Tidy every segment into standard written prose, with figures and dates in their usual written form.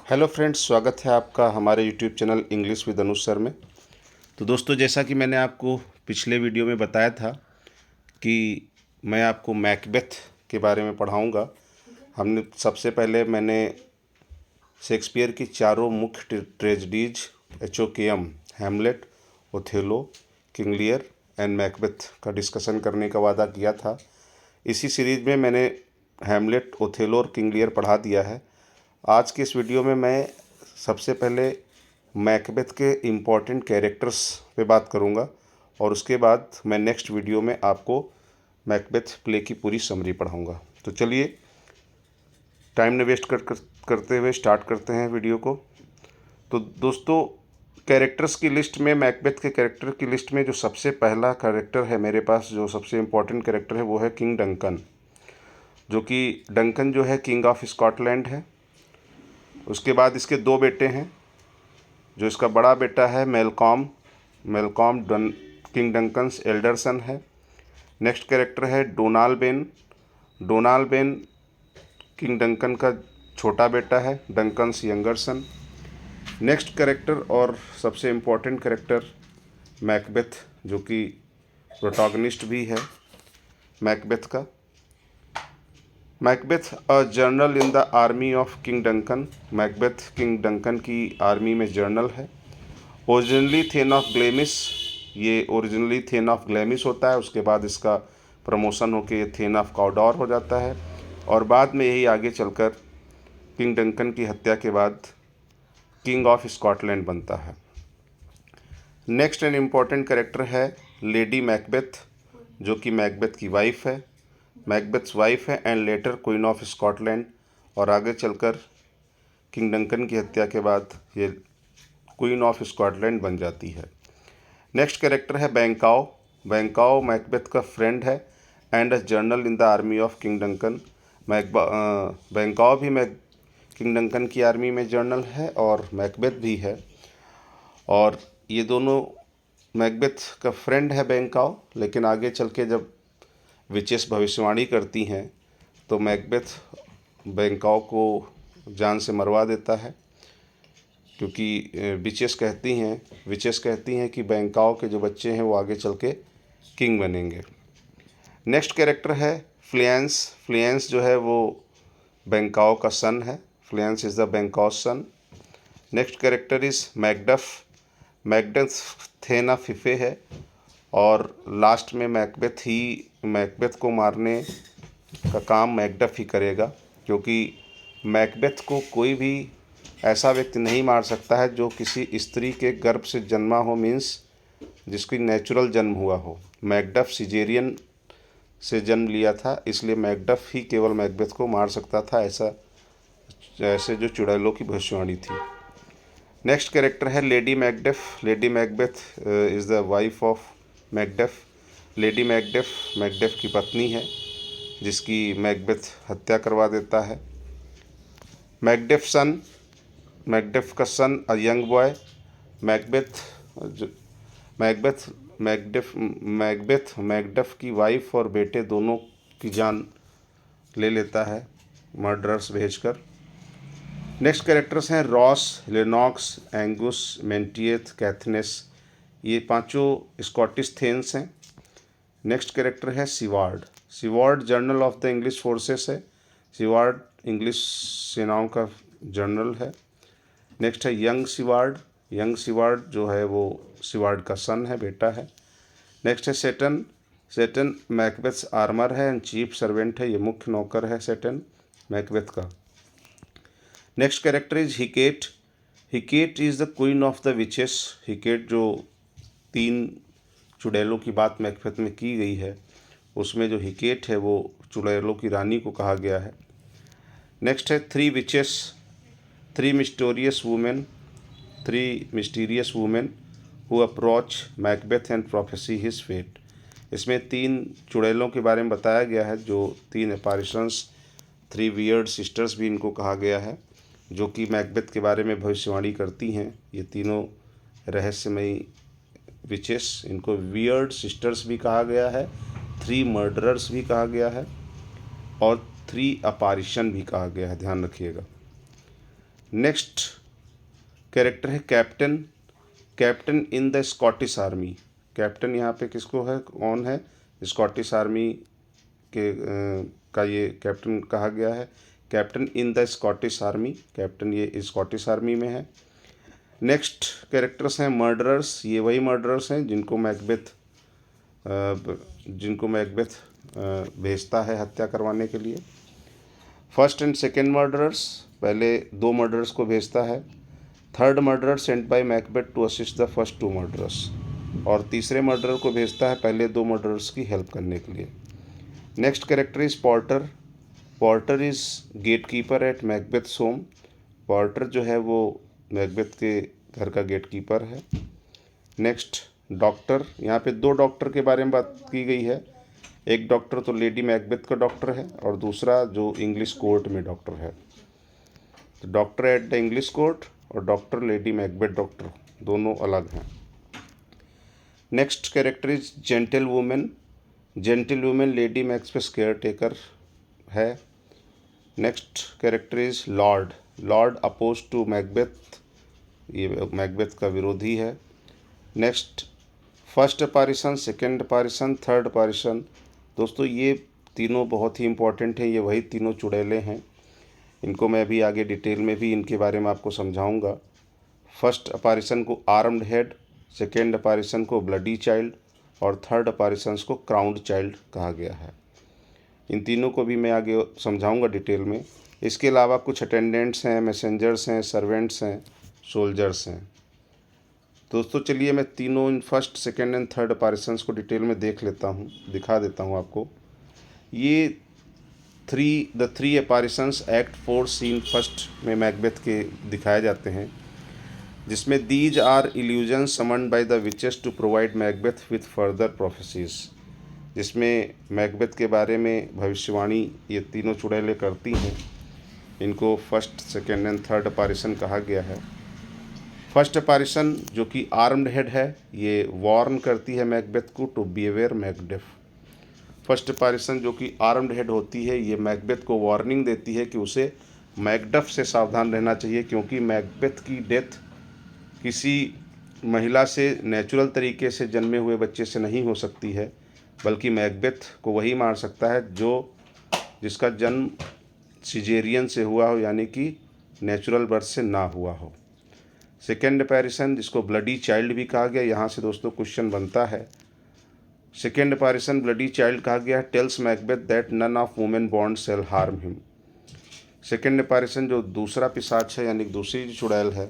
Hello friends, स्वागत है आपका हमारे YouTube channel English with Anuj sir में। तो दोस्तों, जैसा कि मैंने आपको पिछले वीडियो में बताया था कि मैं आपको मैकबेथ के बारे में पढ़ाऊंगा। हमने सबसे पहले मैंने शेक्सपियर की चारों मुख्य tragedies HOKM, Hamlet, Othello, King Lear and Macbeth का डिस्कशन करने का वादा किया था। इसी सीरीज में मैंने हैमलेट, ओथेलो और किंग लियर पढ़ा दिया है। आज के इस वीडियो में मैं सबसे पहले मैकबेथ के इम्पॉर्टेंट कैरेक्टर्स पे बात करूंगा और उसके बाद मैं नेक्स्ट वीडियो में आपको मैकबेथ प्ले की पूरी समरी पढ़ाऊंगा। तो चलिए, टाइम न वेस्ट करते हुए स्टार्ट करते हैं वीडियो को। तो दोस्तों, कैरेक्टर्स की लिस्ट में, मैकबेथ के कैरेक्टर की लिस्ट में जो सबसे पहला कैरेक्टर है मेरे पास, जो सबसे इम्पोर्टेंट कैरेक्टर है, वो है किंग डंकन। जो कि डंकन जो है किंग ऑफ स्कॉटलैंड है। उसके बाद इसके दो बेटे हैं। जो इसका बड़ा बेटा है Malcolm, king Duncan's elder son है। नेक्स्ट कैरेक्टर है डोनाल्ड बेन किंग डंकन का छोटा बेटा है, डंकन्स यंगर सन। नेक्स्ट कैरेक्टर और सबसे इम्पोर्टेंट कैरेक्टर मैकबेथ, जो कि प्रोटैगनिस्ट भी है मैकबेथ का। Macbeth a general in the army of King Duncan. Macbeth king Duncan की आर्मी में जर्नल है। ओरिजिनली थेन ऑफ ग्लेमिस, ये ओरिजिनली थेन ऑफ ग्लेमिस होता है। उसके बाद इसका प्रमोशन होकर ये थेन ऑफ काउडोर हो जाता है और बाद में यही आगे चलकर किंग डंकन की हत्या के बाद किंग ऑफ स्कॉटलैंड बनता है। नेक्स्ट एंड इम्पॉर्टेंट कैरेक्टर है लेडी मैकबेथ, जो कि मैकबेथ की वाइफ है, मैकबेथ्स वाइफ है and later queen of Scotland, और आगे चलकर किंग डंकन की हत्या के बाद ये क्वीन ऑफ स्कॉटलैंड बन जाती है। नेक्स्ट कैरेक्टर है बैंकाओ मैकबेथ का फ्रेंड है and a general in the army of King Duncan. Banquo भी किंग डंकन की आर्मी में जर्नल है और मैकबेथ भी है, और ये दोनों मैकबेथ का फ्रेंड है बैंकाओ। लेकिन आगे चल के जब विचेस भविष्यवाणी करती हैं तो मैकबेथ बैंकाओ को जान से मरवा देता है, क्योंकि विचेस कहती हैं कि बैंकाओ के जो बच्चे हैं वो आगे चल के किंग बनेंगे। नेक्स्ट कैरेक्टर है फ्लियंस जो है वो बैंकाओ का सन है। Fleance is the Banquo son. Next character is Macbeth thane Fife है, और लास्ट में मैकबेथ को मारने का काम मैकडफ ही करेगा, क्योंकि मैकबेथ को कोई भी ऐसा व्यक्ति नहीं मार सकता है जो किसी स्त्री के गर्भ से जन्मा हो, मीन्स जिसकी नेचुरल जन्म हुआ हो। मैकडफ सिजेरियन से जन्म लिया था, इसलिए मैकडफ ही केवल मैकबेथ को मार सकता था, ऐसे जो चुड़ैलों की भविष्यवाणी थी। नेक्स्ट कैरेक्टर है lady Macbeth is the wife of Macduff. Lady Macduff की पत्नी है, जिसकी मैकबेथ हत्या करवा देता है। मैकडफ का सन अ यंग बॉय, मैकडफ की वाइफ और बेटे दोनों की जान ले लेता है मर्डरर्स भेजकर। नेक्स्ट कैरेक्टर्स हैं रॉस, लेनॉक्स, एंगुस, मेंटिएथ, कैथनेस। ये पांचों स्कॉटिश थेन्स हैं। नेक्स्ट कैरेक्टर है Siward journal of the English forces है। सिवार्ड इंग्लिश सेनाओं का जर्नल है। नेक्स्ट है यंग सिवार्ड जो है वो सिवार्ड का सन है, बेटा है। नेक्स्ट है सेटन मैकबेथ्स आर्मर है एंड चीफ सर्वेंट है, ये मुख्य नौकर है सेटन मैकबेथ का। Next character is Hecate is the queen of the witches. Hecate जो 3 चुड़ैलों की बात मैकबेथ में की गई है, उसमें जो हिकेट है वो चुड़ैलों की रानी को कहा गया है। नेक्स्ट है three mysterious women who approach Macbeth and prophesy his fate. इसमें 3 चुड़ैलों के बारे में बताया गया है, जो 3 एपारिशंस, 3 वियर्ड सिस्टर्स भी इनको कहा गया है, जो कि मैकबेथ के बारे में भविष्यवाणी करती हैं। ये तीनों रहस्यमयी विचेस, इनको वियर्ड सिस्टर्स भी कहा गया है, 3 मर्डरर्स भी कहा गया है और 3 अपारिशन भी कहा गया है, ध्यान रखिएगा। नेक्स्ट कैरेक्टर है captain. Captain in the Scottish army. Captain यहाँ पे किसको है, कौन है, स्कॉटिश आर्मी के का ये कैप्टन कहा गया है। Captain in the Scottish army, captain ये स्कॉटिश आर्मी में है। नेक्स्ट कैरेक्टर्स हैं मर्डरर्स। ये वही मर्डरर्स हैं जिनको मैकबेथ भेजता है हत्या करवाने के लिए। फर्स्ट एंड सेकेंड मर्डरर्स, पहले 2 मर्डरर्स को भेजता है। Third murderer sent by Macbeth to assist the first 2 murderers, और तीसरे मर्डरर को भेजता है पहले 2 मर्डरर्स की हेल्प करने के लिए। Next character is porter. Porter is gate keeper at Macbeth's home. Porter जो है वो मैकबेथ के घर का गेट कीपर है। नेक्स्ट डॉक्टर, यहाँ पे 2 डॉक्टर के बारे में बात की गई है। एक डॉक्टर तो लेडी मैकबेथ का डॉक्टर है और दूसरा जो इंग्लिश कोर्ट में डॉक्टर है। तो doctor at the English court और डॉक्टर लेडी मैकबेथ डॉक्टर दोनों अलग हैं। Next character is gentle woman. Gentle woman Lady Macbeth care taker है। Next character is lord. Lord oppose to Macbeth, ये Macbeth का विरोधी है। Next first apparition, second apparition, third apparition. दोस्तों ये तीनों बहुत ही इम्पोर्टेंट हैं, ये वही तीनों चुड़ैलें हैं। इनको मैं अभी आगे डिटेल में भी इनके बारे में आपको समझाऊंगा। फर्स्ट अपैरिशन को आर्म्ड हेड, सेकेंड अपैरिशन को ब्लडी चाइल्ड और थर्ड अपैरिशन को क्राउन्ड चाइल्ड कहा गया है। इन तीनों को भी मैं आगे समझाऊंगा डिटेल में। इसके अलावा कुछ अटेंडेंट्स हैं, मैसेंजर्स हैं, सर्वेंट्स हैं, सोल्जर्स हैं। दोस्तों चलिए मैं तीनों इन first, second and third apparitions को डिटेल में दिखा देता हूँ आपको। ये the three apparitions act 4 scene first में मैकबेथ के दिखाए जाते हैं, जिसमें these are illusions summoned by the witches to provide Macbeth with further prophecies, जिसमें मैकबेथ के बारे में भविष्यवाणी ये तीनों चुड़ैलें करती हैं। इनको फर्स्ट, सेकेंड एंड थर्ड अपैरिशन कहा गया है। फर्स्ट अपैरिशन जो कि आर्म्ड हेड है, ये वार्न करती है मैकबेथ को टू बिहेवियर मैकडेफ। फर्स्ट अपैरिशन जो कि आर्म्ड हेड होती है, ये मैकबेथ को वार्निंग देती है कि उसे मैकडफ से सावधान रहना चाहिए, क्योंकि मैकबेथ की डेथ किसी महिला से नेचुरल तरीके से जन्मे हुए बच्चे से नहीं हो सकती है, बल्कि मैकबेथ को वही मार सकता है जिसका जन्म सिजेरियन से हुआ हो, यानी कि नेचुरल बर्थ से ना हुआ हो। सेकेंड अपैरिशन जिसको ब्लडी चाइल्ड भी कहा गया, यहाँ से दोस्तों क्वेश्चन बनता है। सेकेंड अपैरिशन ब्लडी चाइल्ड कहा गया है, tells Macbeth that none of women बॉन्ड shall harm him. Second apparition जो दूसरा पिशाच है, यानी दूसरी चुड़ैल है,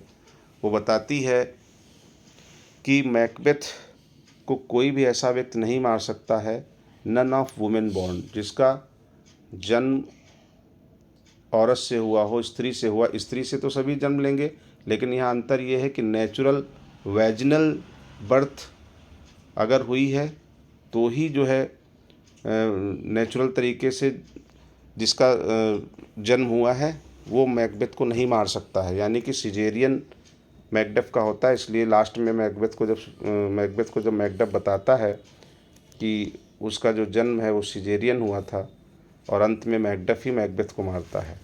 वो बताती है कि मैकबेथ को कोई भी ऐसा व्यक्ति नहीं मार सकता है, नन ऑफ वुमेन बॉन्ड, जिसका जन्म औरत से हुआ हो, स्त्री से हुआ। स्त्री से तो सभी जन्म लेंगे, लेकिन यहाँ अंतर ये है कि नेचुरल वैजिनल बर्थ अगर हुई है तो ही जो है नेचुरल तरीके से जिसका जन्म हुआ है वो मैकबेथ को नहीं मार सकता है, यानी कि सिजेरियन मैकडफ का होता है। इसलिए लास्ट में मैकबेथ को जब मैकडफ बताता है कि उसका जो जन्म है वो सिजेरियन हुआ था, और अंत में मैकडफ ही मैकबेथ को मारता है।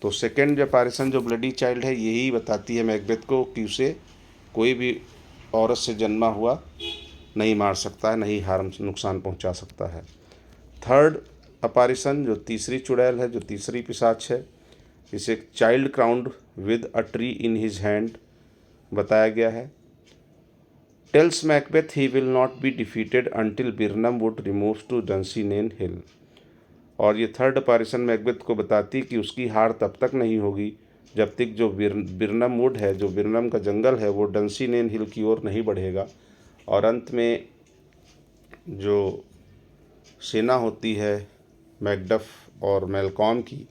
तो सेकेंड अपैरिशन जो ब्लडी चाइल्ड है, यही बताती है मैकबेथ को कि उसे कोई भी औरत से जन्मा हुआ नहीं मार सकता है, नहीं नुकसान पहुंचा सकता है। थर्ड अपैरिशन जो तीसरी चुड़ैल है, जो तीसरी पिशाच है, इसे child crowned with a tree in his hand बताया गया है। Tells Macbeth he will not be defeated until Birnam Wood remove to Dunsinane Hill. और ये थर्ड अपैरिशन मैकबेथ को बताती कि उसकी हार तब तक नहीं होगी जब तक जो बिरनम वुड है, जो बिरनम का जंगल है, वो डंसीनेन हिल की ओर नहीं बढ़ेगा। और अंत में जो सेना होती है मैकडफ और मैलकॉम की,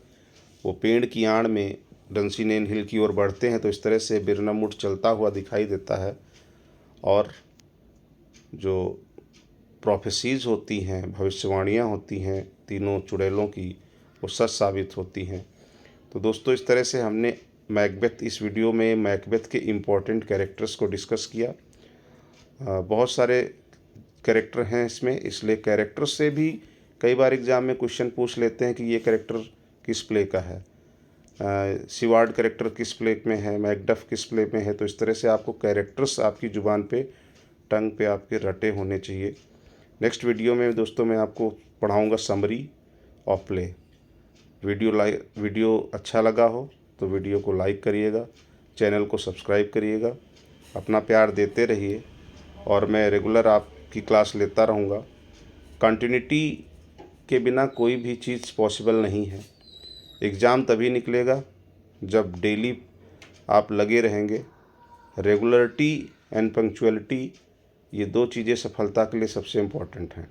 वो पेड़ की आड़ में डंसीनेन हिल की ओर बढ़ते हैं। तो इस तरह से बिरनम वुड चलता हुआ दिखाई देता है, और जो प्रोफेसीज होती हैं, भविष्यवाणियाँ होती हैं तीनों चुड़ैलों की, वो सच साबित होती हैं। तो दोस्तों इस तरह से हमने इस वीडियो में मैकबेथ के इम्पोर्टेंट कैरेक्टर्स को डिस्कस किया। बहुत सारे कैरेक्टर हैं इसमें, इसलिए कैरेक्टर से भी कई बार एग्ज़ाम में क्वेश्चन पूछ लेते हैं कि ये कैरेक्टर किस प्ले का है। सीवार्ड कैरेक्टर किस प्ले में है, मैकडफ किस प्ले में है। तो इस तरह से आपको कैरेक्टर्स आपकी ज़ुबान पे, टंग पे आपके रटे होने चाहिए। नेक्स्ट वीडियो में दोस्तों मैं आपको पढ़ाऊँगा समरी ऑफ प्ले। वीडियो अच्छा लगा हो तो वीडियो को लाइक करिएगा, चैनल को सब्सक्राइब करिएगा, अपना प्यार देते रहिए और मैं रेगुलर आपकी क्लास लेता रहूँगा। कंटिन्यूटी के बिना कोई भी चीज़ पॉसिबल नहीं है। एग्ज़ाम तभी निकलेगा जब डेली आप लगे रहेंगे। रेगुलरिटी एंड पंक्चुअलिटी, ये 2 चीज़ें सफलता के लिए सबसे इम्पोर्टेंट हैं।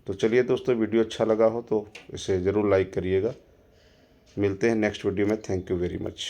तो चलिए दोस्तों, वीडियो अच्छा लगा हो तो इसे ज़रूर लाइक करिएगा। मिलते हैं नेक्स्ट वीडियो में। Thank you very much.